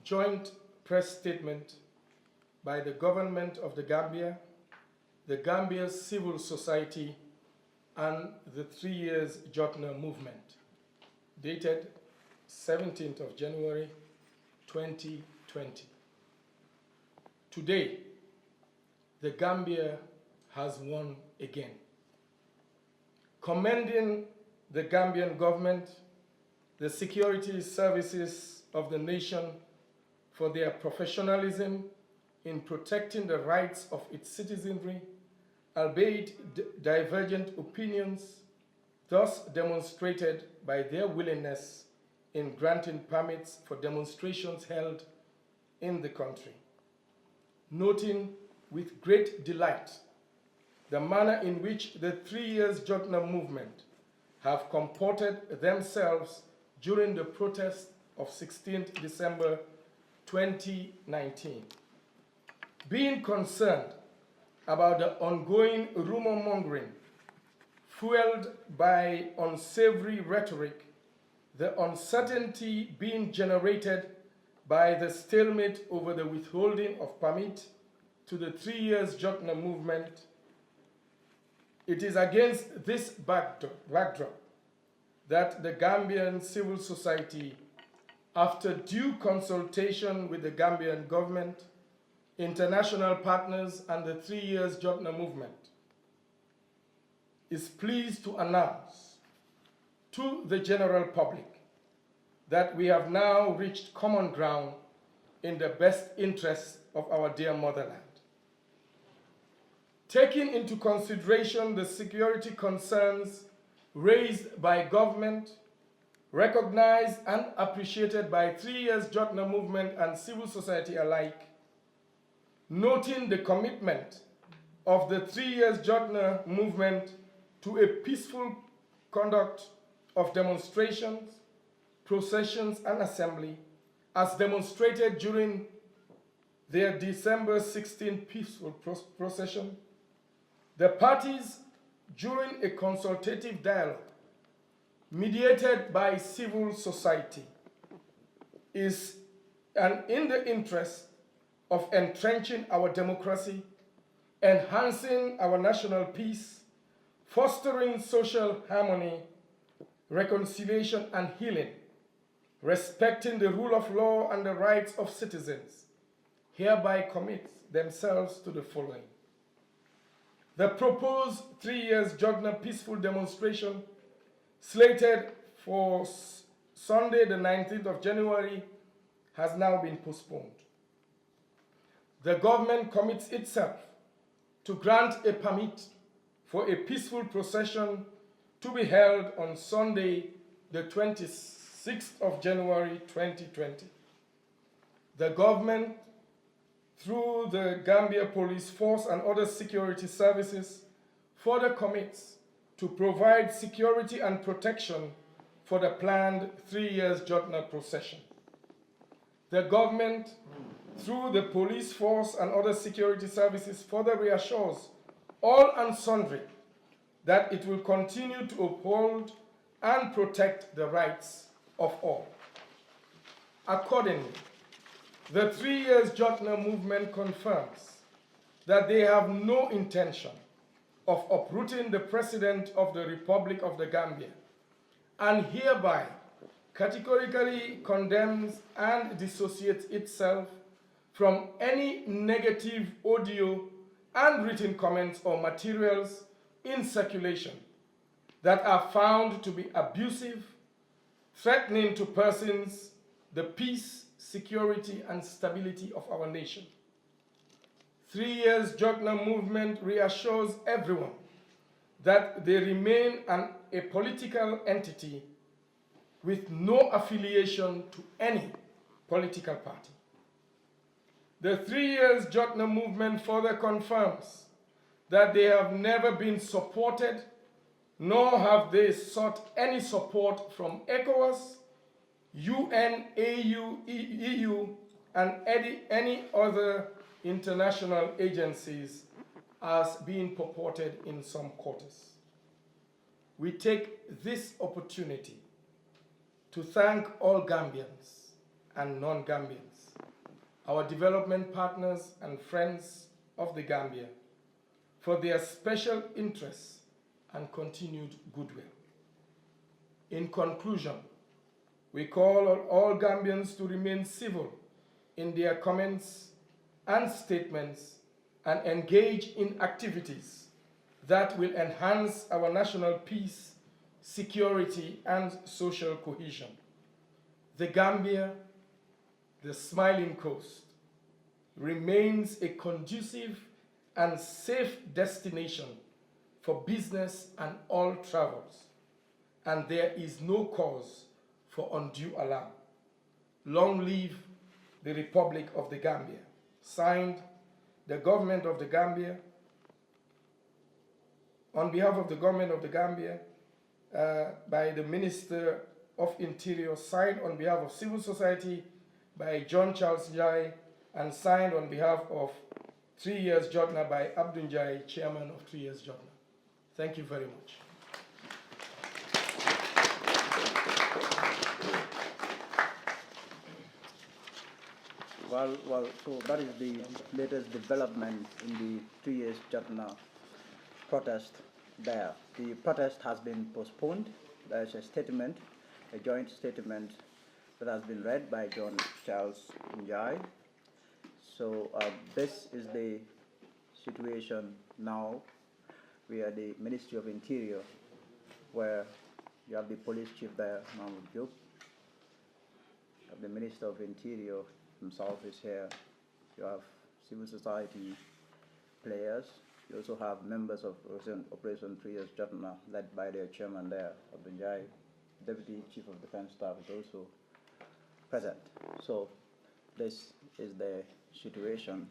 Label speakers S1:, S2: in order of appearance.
S1: joint press statement by the government of the Gambia's civil society, and the 3 years Jotna movement, dated 17th of January 2020. Today, the Gambia has won again. Commending the Gambian government, the security services of the nation for their professionalism in protecting the rights of its citizenry, albeit divergent opinions, thus demonstrated by their willingness in granting permits for demonstrations held in the country. Noting with great delight the manner in which the 3 years Jotna movement have comported themselves during the protest of 16th December 2019. Being concerned about the ongoing rumor-mongering fueled by unsavory rhetoric, the uncertainty being generated by the stalemate over the withholding of permit to the 3 years Jotna movement, it is against this backdrop that the Gambian civil society, after due consultation with the Gambian government, international partners, and the 3 years Jotna movement, is pleased to announce to the general public that we have now reached common ground in the best interests of our dear motherland. Taking into consideration the security concerns raised by government, recognized and appreciated by 3 years Jotna movement and civil society alike, noting the commitment of the 3 years Jotna movement to a peaceful conduct of demonstrations, processions, and assembly, as demonstrated during their December 16 peaceful procession, the parties, during a consultative dialogue mediated by civil society, is in the interest of entrenching our democracy, enhancing our national peace, fostering social harmony, reconciliation, and healing, respecting the rule of law and the rights of citizens, hereby commit themselves to the following. The proposed 3 years Jotna peaceful demonstration, slated for Sunday the 19th of January, has now been postponed. The government commits itself to grant a permit for a peaceful procession to be held on Sunday the 26th of January 2020. The government, through the Gambia Police Force and other security services, further commits to provide security and protection for the planned 3 years Jotna procession. The government, through the police force and other security services, further reassures all and sundry that it will continue to uphold and protect the rights of all. Accordingly, the 3 years Jotna movement confirms that they have no intention of uprooting the President of the Republic of the Gambia, and hereby categorically condemns and dissociates itself from any negative audio and written comments or materials in circulation that are found to be abusive, threatening to persons, the peace, security, and stability of our nation. 3 years Jotna movement reassures everyone that they remain a political entity with no affiliation to any political party. The 3 years Jotna movement further confirms that they have never been supported, nor have they sought any support from ECOWAS, UN, AU, EU, and any other international agencies as being purported in some quarters. We take this opportunity to thank all Gambians and non-Gambians our development partners and friends of the Gambia for their special interests and continued goodwill. In conclusion, we call on all Gambians to remain civil in their comments and statements and engage in activities that will enhance our national peace, security, and social cohesion. The Gambia, the Smiling Coast, remains a conducive and safe destination for business and all travels, and there is no cause for undue alarm. Long live the Republic of the Gambia. Signed, the Government of the Gambia, on behalf of the Government of the Gambia, by the Minister of Interior, signed on behalf of civil society by John Charles Njai, and signed on behalf of 3 Years Jotna by Abdul Njai, Chairman of 3 Years Jotna. Thank you very much.
S2: Well, so that is the latest development in the 3 Years Jotna protest there. The protest has been postponed. There is a statement, a joint statement that has been read by John Charles Njai. So this is the situation now. We are the Ministry of Interior, where you have the police chief there, Mahmoud Diop. You have the Minister of Interior himself is here. You have civil society players. You also have members of Operation 3 Years Jotna, led by their chairman there, Abdul Njai. Deputy Chief of Defense Staff is also present. So this is the situation